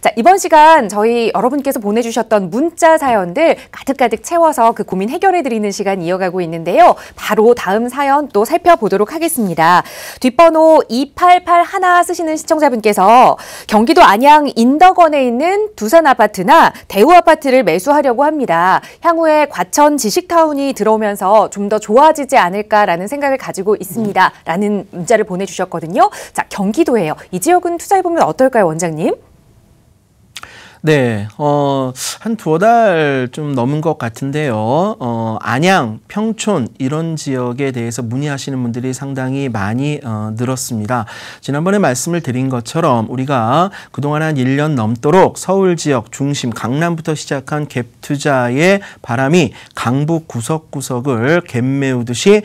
자, 이번 시간 저희 여러분께서 보내주셨던 문자 사연들 가득가득 채워서 그 고민 해결해드리는 시간 이어가고 있는데요. 바로 다음 사연 또 살펴보도록 하겠습니다. 뒷번호 2881 쓰시는 시청자분께서 경기도 안양 인덕원에 있는 두산 아파트나 대우 아파트를 매수하려고 합니다. 향후에 과천 지식타운이 들어오면서 좀 더 좋아지지 않을까라는 생각을 가지고 있습니다. 라는 문자를 보내주셨거든요. 자, 경기도예요. 이 지역은 투자해보면 어떨까요, 원장님? 네, 한 두어 달 좀 넘은 것 같은데요. 안양, 평촌 이런 지역에 대해서 문의하시는 분들이 상당히 많이 늘었습니다. 지난번에 말씀을 드린 것처럼 우리가 그동안 한 1년 넘도록 서울 지역 중심 강남부터 시작한 갭 투자의 바람이 강북 구석구석을 갭 메우듯이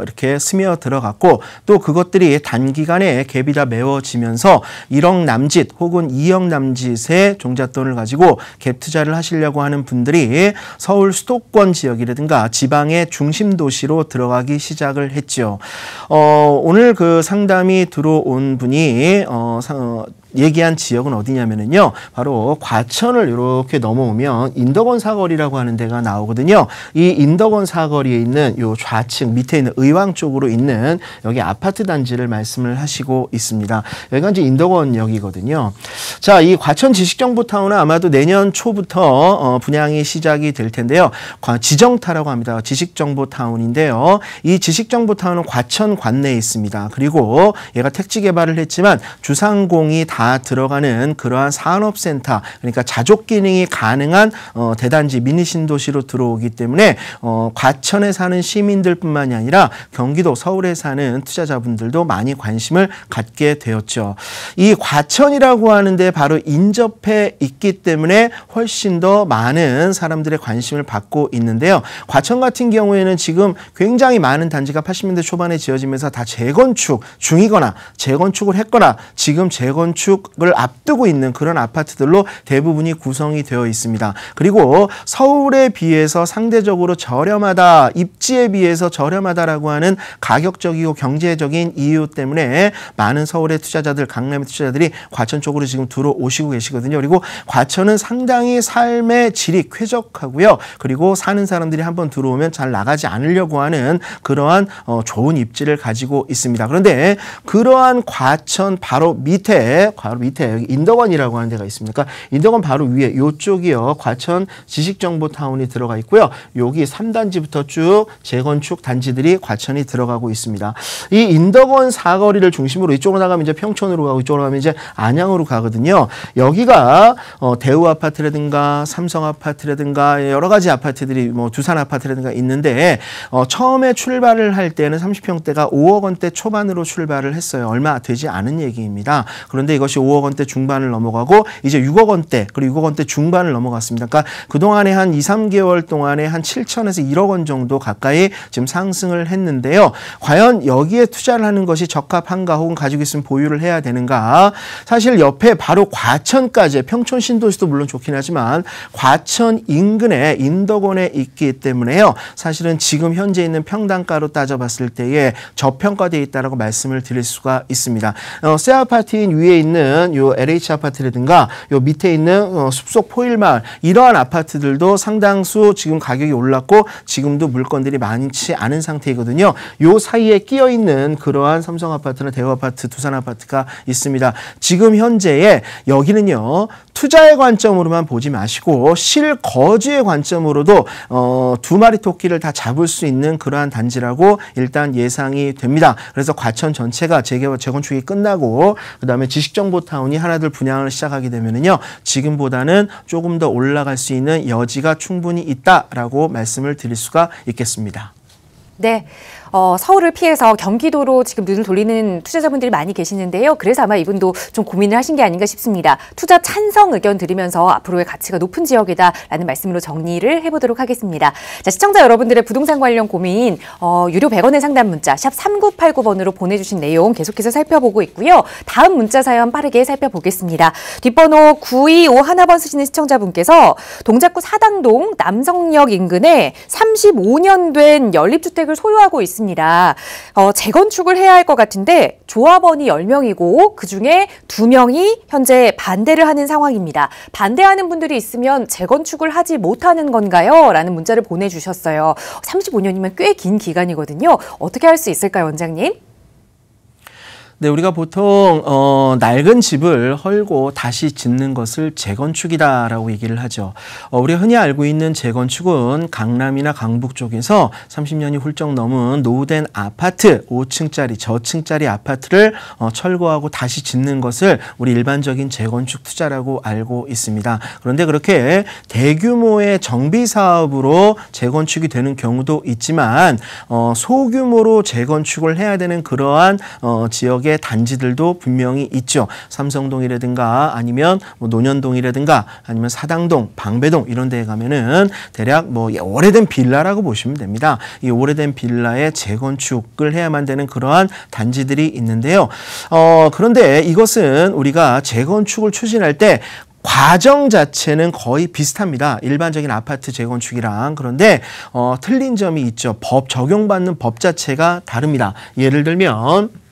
이렇게 스며 들어갔고 또 그것들이 단기간에 갭이 다 메워지면서 1억 남짓 혹은 2억 남짓의 종잣돈을 가지고 갭 투자를 하시려고 하는 분들이 서울 수도권 지역이라든가 지방의 중심 도시로 들어가기 시작을 했죠. 오늘 그 상담이 들어온 분이 얘기한 지역은 어디냐면요. 바로 과천을 이렇게 넘어오면 인덕원 사거리라고 하는 데가 나오거든요. 이 인덕원 사거리에 있는 요 좌측 밑에 있는 의왕 쪽으로 있는 여기 아파트 단지를 말씀을 하시고 있습니다. 여기가 이제 인덕원역이거든요. 자, 이 과천 지식정보타운은 아마도 내년 초부터 분양이 시작이 될 텐데요. 지정타라고 합니다. 지식정보타운인데요. 이 지식정보타운은 과천 관내에 있습니다. 그리고 얘가 택지 개발을 했지만 주상공이 다 들어가는 그러한 산업센터, 그러니까 자족 기능이 가능한 대단지 미니 신도시로 들어오기 때문에 과천에 사는 시민들뿐만이 아니라 경기도 서울에 사는 투자자분들도 많이 관심을 갖게 되었죠. 이 과천이라고 하는데 바로 인접해 있기 때문에 훨씬 더 많은 사람들의 관심을 받고 있는데요. 과천 같은 경우에는 지금 굉장히 많은 단지가 80년대 초반에 지어지면서 다 재건축 중이거나 재건축을 했거나 지금 재건축을 앞두고 있는 그런 아파트들로 대부분이 구성이 되어 있습니다. 그리고 서울에 비해서 상대적으로 저렴하다, 입지에 비해서 저렴하다라고 하는 가격적이고 경제적인 이유 때문에 많은 서울의 투자자들, 강남의 투자자들이 과천 쪽으로 지금 들어오시고 계시거든요. 그리고 과천은 상당히 삶의 질이 쾌적하고요. 그리고 사는 사람들이 한번 들어오면 잘 나가지 않으려고 하는 그러한 좋은 입지를 가지고 있습니다. 그런데 그러한 과천 바로 밑에 여기 인덕원이라고 하는 데가 있습니다. 그러니까 인덕원 바로 위에 이쪽이요. 과천 지식정보타운이 들어가 있고요. 여기 3단지부터 쭉 재건축 단지들이 과천이 들어가고 있습니다. 이 인덕원 사거리를 중심으로 이쪽으로 나가면 이제 평촌으로 가고 이쪽으로 가면 이제 안양으로 가거든요. 여기가 대우 아파트라든가 삼성 아파트라든가 여러 가지 아파트들이 뭐 두산 아파트라든가 있는데 처음에 출발을 할 때는 30평대가 5억 원대 초반으로 출발을 했어요. 얼마 되지 않은 얘기입니다. 그런데 이것이 5억 원대 중반을 넘어가고 이제 6억 원대 그리고 6억 원대 중반을 넘어갔습니다. 그러니까 그동안에 한 2, 3개월 동안에 한 7천에서 1억 원 정도 가까이 지금 상승을 했는데요. 과연 여기에 투자를 하는 것이 적합한가 혹은 가지고 있으면 보유를 해야 되는가. 사실 옆에 바로 과천까지 평촌 신도시도 물론 좋긴 하지만 과천 인근에 인덕원에 있기 때문에요. 사실은 지금 현재 있는 평당가로 따져봤을 때에 저평가되어 있다라고 말씀을 드릴 수가 있습니다. 새 아파트인 위에 있는 요 LH 아파트라든가 요 밑에 있는 숲속 포일마을 이러한 아파트들도 상당수 지금 가격이 올랐고 지금도 물건들이 많지 않은 상태이거든요. 요 사이에 끼어 있는 그러한 삼성 아파트나 대우 아파트, 두산 아파트가 있습니다. 지금 현재에 여기는요. 투자의 관점으로만 보지 마시고 실거주의 관점으로도 두 마리 토끼를 다 잡을 수 있는 그러한 단지라고 일단 예상이 됩니다. 그래서 과천 전체가 재건축이 끝나고 그다음에 지식정보타운이 하나둘 분양을 시작하게 되면은요. 지금보다는 조금 더 올라갈 수 있는 여지가 충분히 있다라고 말씀을 드릴 수가 있겠습니다. 네. 서울을 피해서 경기도로 지금 눈을 돌리는 투자자분들이 많이 계시는데요. 그래서 아마 이분도 좀 고민을 하신 게 아닌가 싶습니다. 투자 찬성 의견 드리면서 앞으로의 가치가 높은 지역이다라는 말씀으로 정리를 해보도록 하겠습니다. 자, 시청자 여러분들의 부동산 관련 고민 유료 100원의 상담 문자 샵 3989번으로 보내주신 내용 계속해서 살펴보고 있고요. 다음 문자 사연 빠르게 살펴보겠습니다. 뒷번호 9251번 쓰시는 시청자분께서 동작구 사당동 남성역 인근에 35년 된 연립주택을 소유하고 있습니다. 있습니다. 재건축을 해야 할 것 같은데 조합원이 10명이고 그중에 2명이 현재 반대를 하는 상황입니다. 반대하는 분들이 있으면 재건축을 하지 못하는 건가요? 라는 문자를 보내주셨어요. 35년이면 꽤 긴 기간이거든요. 어떻게 할 수 있을까요, 원장님? 네, 우리가 보통 낡은 집을 헐고 다시 짓는 것을 재건축이다라고 얘기를 하죠. 우리가 흔히 알고 있는 재건축은 강남이나 강북 쪽에서 30년이 훌쩍 넘은 노후된 아파트, 5층짜리, 저층짜리 아파트를 철거하고 다시 짓는 것을 우리 일반적인 재건축 투자라고 알고 있습니다. 그런데 그렇게 대규모의 정비 사업으로 재건축이 되는 경우도 있지만 소규모로 재건축을 해야 되는 그러한 지역의 단지들도 분명히 있죠. 삼성동이라든가 아니면 논현동이라든가 아니면 사당동, 방배동 이런 데에 가면은 대략 오래된 빌라라고 보시면 됩니다. 이 오래된 빌라의 재건축을 해야만 되는 그러한 단지들이 있는데요. 그런데 이것은 우리가 재건축을 추진할 때 과정 자체는 거의 비슷합니다. 일반적인 아파트 재건축이랑. 그런데 틀린 점이 있죠. 적용받는 법 자체가 다릅니다. 예를 들면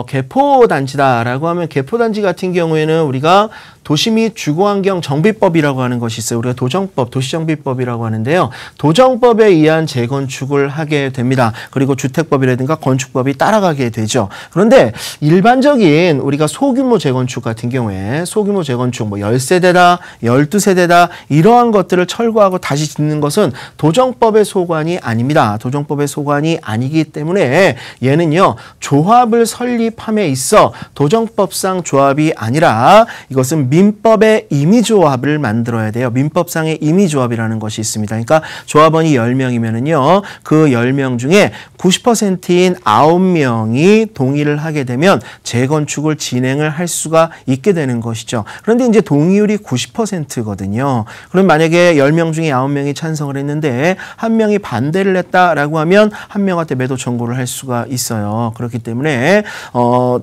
개포단지다라고 하면 개포단지 같은 경우에는 우리가 도시 및 주거환경 정비법이라고 하는 것이 있어요. 우리가 도정법, 도시정비법이라고 하는데요. 도정법에 의한 재건축을 하게 됩니다. 그리고 주택법이라든가 건축법이 따라가게 되죠. 그런데 일반적인 우리가 소규모 재건축 같은 경우에 소규모 재건축 10세대다, 12세대다 이러한 것들을 철거하고 다시 짓는 것은 도정법의 소관이 아닙니다. 도정법의 소관이 아니기 때문에 얘는요. 조합을 설립함에 있어 도정법상 조합이 아니라 이것은 민법의 임의조합을 만들어야 돼요. 민법상의 임의조합이라는 것이 있습니다. 그러니까 조합원이 10명이면은요. 그 10명 중에 90%인 9명이 동의를 하게 되면 재건축을 진행을 할 수가 있게 되는 것이죠. 그런데 이제 동의율이 90%거든요. 그럼 만약에 10명 중에 9명이 찬성을 했는데 1명이 반대를 했다라고 하면 1명한테 매도 청구를 할 수가 있어요. 그렇기 때문에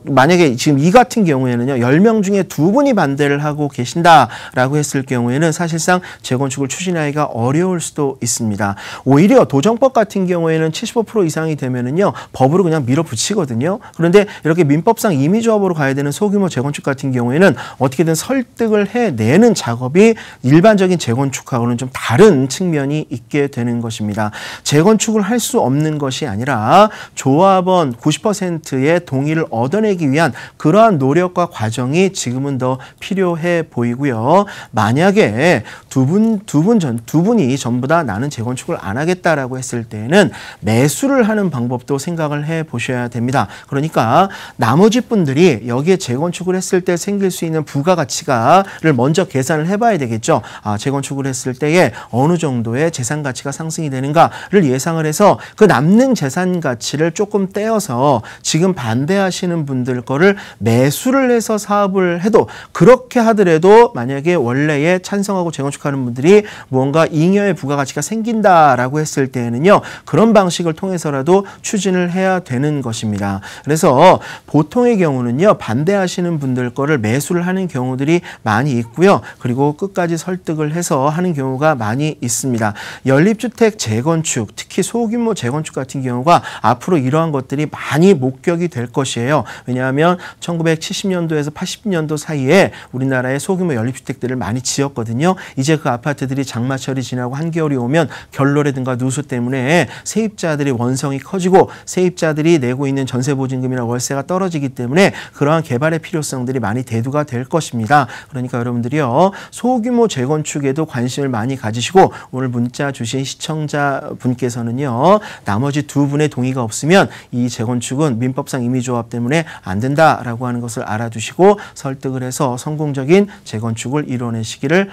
만약에 지금 이 같은 경우에는요. 10명 중에 2분이 반대를 하고 계신다라고 했을 경우에는 사실상 재건축을 추진하기가 어려울 수도 있습니다. 오히려 도정법 같은 경우에는 75% 이상이 되면은요 법으로 그냥 밀어붙이거든요. 그런데 이렇게 민법상 임의조합으로 가야 되는 소규모 재건축 같은 경우에는 어떻게든 설득을 해내는 작업이 일반적인 재건축하고는 좀 다른 측면이 있게 되는 것입니다. 재건축을 할 수 없는 것이 아니라 조합원 90%의 동의를 얻어내기 위한 그러한 노력과 과정이 지금은 더 필요해 보이고요. 만약에 두 분이 전부 다 나는 재건축을 안 하겠다라고 했을 때는 매수를 하는 방법도 생각을 해 보셔야 됩니다. 그러니까 나머지 분들이 여기에 재건축을 했을 때 생길 수 있는 부가가치를 먼저 계산을 해봐야 되겠죠. 재건축을 했을 때에 어느 정도의 재산 가치가 상승이 되는가를 예상을 해서 그 남는 재산 가치를 조금 떼어서 지금 반대하시는 분들 거를 매수를 해서 사업을 해도 그렇게 하더라도 만약에 원래에 찬성하고 재건축하는 분들이 무언가 잉여의 부가가치가 생긴다라고 했을 때에는요. 그런 방식을 통해서라도 추진을 해야 되는 것입니다. 그래서 보통의 경우는요. 반대하시는 분들 거를 매수를 하는 경우들이 많이 있고요. 그리고 끝까지 설득을 해서 하는 경우가 많이 있습니다. 연립주택 재건축, 특히 소규모 재건축 같은 경우가 앞으로 이러한 것들이 많이 목격이 될 것이에요. 왜냐하면 1970년도에서 80년도 사이에 우리나라의 소규모 연립주택들을 많이 지었거든요. 이제 그 아파트들이 장마철이 지나고 한겨울이 오면 결로라든가 누수 때문에 세입자들의 원성이 커지고 세입자들이 내고 있는 전세보증금이나 월세가 떨어지기 때문에 그러한 개발의 필요성들이 많이 대두가 될 것입니다. 그러니까 여러분들이요. 소규모 재건축에도 관심을 많이 가지시고 오늘 문자 주신 시청자분께서는요. 나머지 2분의 동의가 없으면 이 재건축은 민법상 임의조합 때문에 안 된다라고 하는 것을 알아두시고 설득을 해서 성공적인 재건축을 이뤄내시기를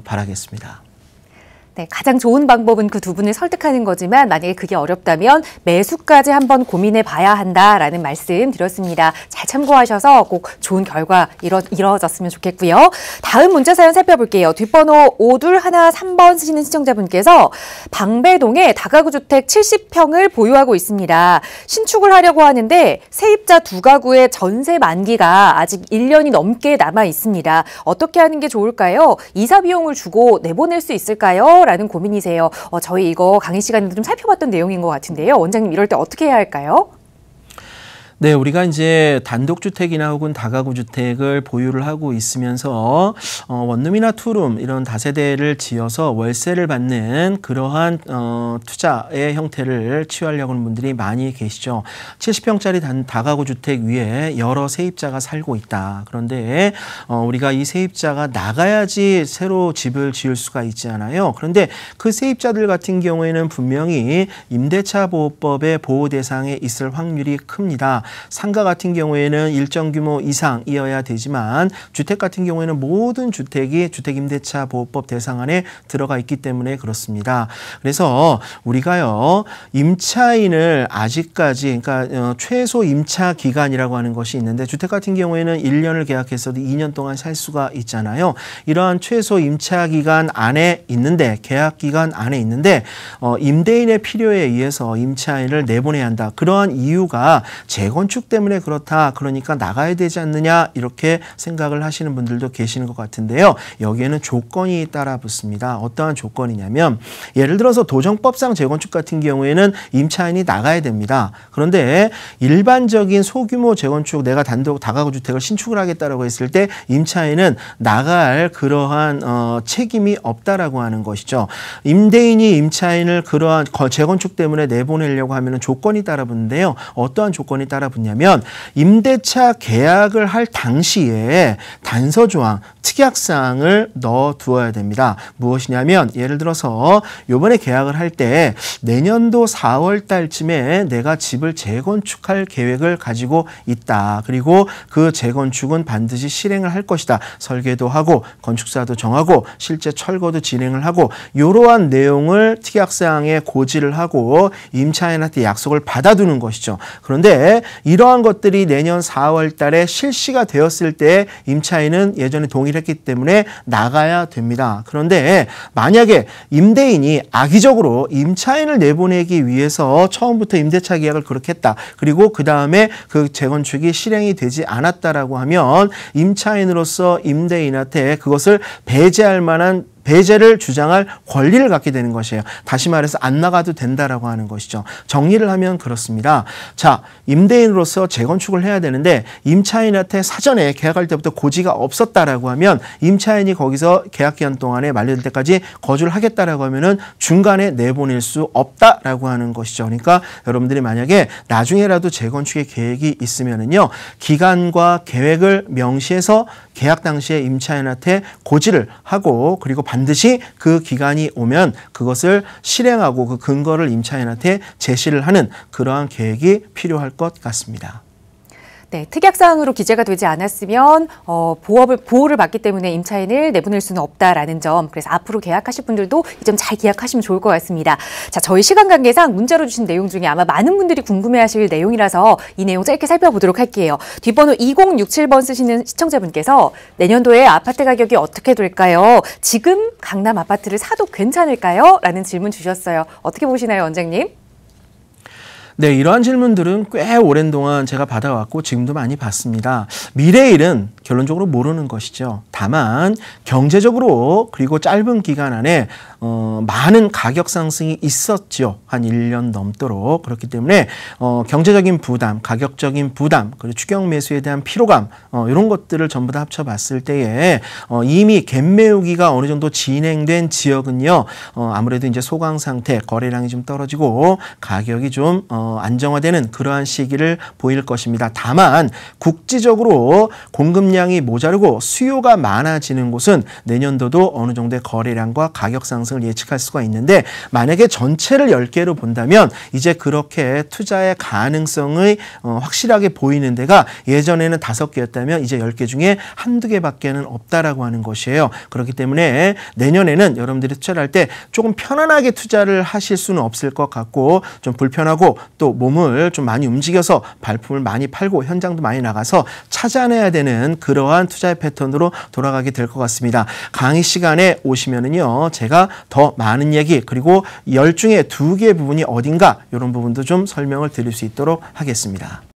바라겠습니다. 네, 가장 좋은 방법은 그 2분을 설득하는 거지만 만약에 그게 어렵다면 매수까지 한번 고민해 봐야 한다라는 말씀 드렸습니다. 잘 참고하셔서 꼭 좋은 결과 이루어졌으면 좋겠고요. 다음 문자 사연 살펴볼게요. 뒷번호 5213번 쓰시는 시청자분께서 방배동에 다가구 주택 70평을 보유하고 있습니다. 신축을 하려고 하는데 세입자 2가구의 전세 만기가 아직 1년이 넘게 남아 있습니다. 어떻게 하는 게 좋을까요? 이사 비용을 주고 내보낼 수 있을까요? 없다라는 고민이세요. 저희 이거 강의 시간에도 좀 살펴봤던 내용인 것 같은데요. 원장님 이럴 때 어떻게 해야 할까요? 네, 우리가 이제 단독주택이나 혹은 다가구 주택을 보유를 하고 있으면서 원룸이나 투룸 이런 다세대를 지어서 월세를 받는 그러한 투자의 형태를 취하려고 하는 분들이 많이 계시죠. 70평짜리 다가구 주택 위에 여러 세입자가 살고 있다. 그런데 우리가 이 세입자가 나가야지 새로 집을 지을 수가 있잖아요. 그런데 그 세입자들 같은 경우에는 분명히 임대차 보호법의 보호 대상에 있을 확률이 큽니다. 상가 같은 경우에는 일정 규모 이상이어야 되지만 주택 같은 경우에는 모든 주택이 주택임대차 보호법 대상 안에 들어가 있기 때문에 그렇습니다. 그래서 우리가요 임차인을 아직까지 그러니까 최소 임차 기간이라고 하는 것이 있는데 주택 같은 경우에는 1년을 계약했어도 2년 동안 살 수가 있잖아요. 이러한 최소 임차 기간 안에 있는데 계약 기간 안에 있는데 임대인의 필요에 의해서 임차인을 내보내야 한다. 그러한 이유가 재건축 때문에 그렇다. 그러니까 나가야 되지 않느냐 이렇게 생각을 하시는 분들도 계시는 것 같은데요. 여기에는 조건이 따라 붙습니다. 어떠한 조건이냐면 예를 들어서 도정법상 재건축 같은 경우에는 임차인이 나가야 됩니다. 그런데 일반적인 소규모 재건축 내가 단독 다가구 주택을 신축을 하겠다라고 했을 때 임차인은 나갈 그러한 책임이 없다라고 하는 것이죠. 임대인이 임차인을 그러한 재건축 때문에 내보내려고 하면 조건이 따라 붙는데요. 어떠한 조건이 따라 붙냐면 임대차 계약을 할 당시에 단서조항, 특약사항을 넣어두어야 됩니다. 무엇이냐면 예를 들어서 이번에 계약을 할 때 내년도 4월 달쯤에 내가 집을 재건축할 계획을 가지고 있다. 그리고 그 재건축은 반드시 실행을 할 것이다. 설계도 하고 건축사도 정하고 실제 철거도 진행을 하고 이러한 내용을 특약사항에 고지를 하고 임차인한테 약속을 받아두는 것이죠. 그런데 이러한 것들이 내년 4월 달에 실시가 되었을 때 임차인은 예전에 동의를 했기 때문에 나가야 됩니다. 그런데 만약에 임대인이 악의적으로 임차인을 내보내기 위해서 처음부터 임대차 계약을 그렇게 했다. 그리고 그 다음에 그 재건축이 실행이 되지 않았다라고 하면 임차인으로서 임대인한테 그것을 배제할 만한 배제를 주장할 권리를 갖게 되는 것이에요. 다시 말해서 안 나가도 된다라고 하는 것이죠. 정리를 하면 그렇습니다. 자, 임대인으로서 재건축을 해야 되는데 임차인한테 사전에 계약할 때부터 고지가 없었다라고 하면 임차인이 거기서 계약 기간 동안에 만료될 때까지 거주를 하겠다라고 하면은 중간에 내보낼 수 없다라고 하는 것이죠. 그러니까 여러분들이 만약에 나중에라도 재건축의 계획이 있으면은요, 기간과 계획을 명시해서 계약 당시에 임차인한테 고지를 하고 그리고 반드시 그 기간이 오면 그것을 실행하고 그 근거를 임차인한테 제시를 하는 그러한 계획이 필요할 것 같습니다. 네, 특약사항으로 기재가 되지 않았으면 보호를 받기 때문에 임차인을 내보낼 수는 없다라는 점, 그래서 앞으로 계약하실 분들도 이 점 잘 기억하시면 좋을 것 같습니다. 자, 저희 시간 관계상 문자로 주신 내용 중에 아마 많은 분들이 궁금해하실 내용이라서 이 내용 짧게 살펴보도록 할게요. 뒷번호 2067번 쓰시는 시청자분께서 내년도에 아파트 가격이 어떻게 될까요? 지금 강남 아파트를 사도 괜찮을까요? 라는 질문 주셨어요. 어떻게 보시나요, 원장님? 네, 이러한 질문들은 꽤 오랜 동안 제가 받아왔고 지금도 많이 받습니다. 미래의 일은 결론적으로 모르는 것이죠. 다만 경제적으로 그리고 짧은 기간 안에 많은 가격 상승이 있었죠. 한 1년 넘도록. 그렇기 때문에 경제적인 부담, 가격적인 부담, 그리고 추격 매수에 대한 피로감 이런 것들을 전부 다 합쳐봤을 때에 이미 갭 메우기가 어느 정도 진행된 지역은요. 아무래도 이제 소강 상태, 거래량이 좀 떨어지고 가격이 좀 안정화되는 그러한 시기를 보일 것입니다. 다만 국지적으로 공급량이 모자르고 수요가 많아지는 곳은 내년도도 어느 정도의 거래량과 가격 상승을 예측할 수가 있는데 만약에 전체를 10개로 본다면 이제 그렇게 투자의 가능성이 확실하게 보이는 데가 예전에는 5개였다면 이제 10개 중에 한두 개밖에는 없다라고 하는 것이에요. 그렇기 때문에 내년에는 여러분들이 투자를 할 때 조금 편안하게 투자를 하실 수는 없을 것 같고 좀 불편하고 또 몸을 좀 많이 움직여서 발품을 많이 팔고 현장도 많이 나가서 찾아내야 되는 그러한 투자의 패턴으로 돌아가게 될 것 같습니다. 강의 시간에 오시면은요, 제가 더 많은 얘기 그리고 10 중에 2개 부분이 어딘가 이런 부분도 좀 설명을 드릴 수 있도록 하겠습니다.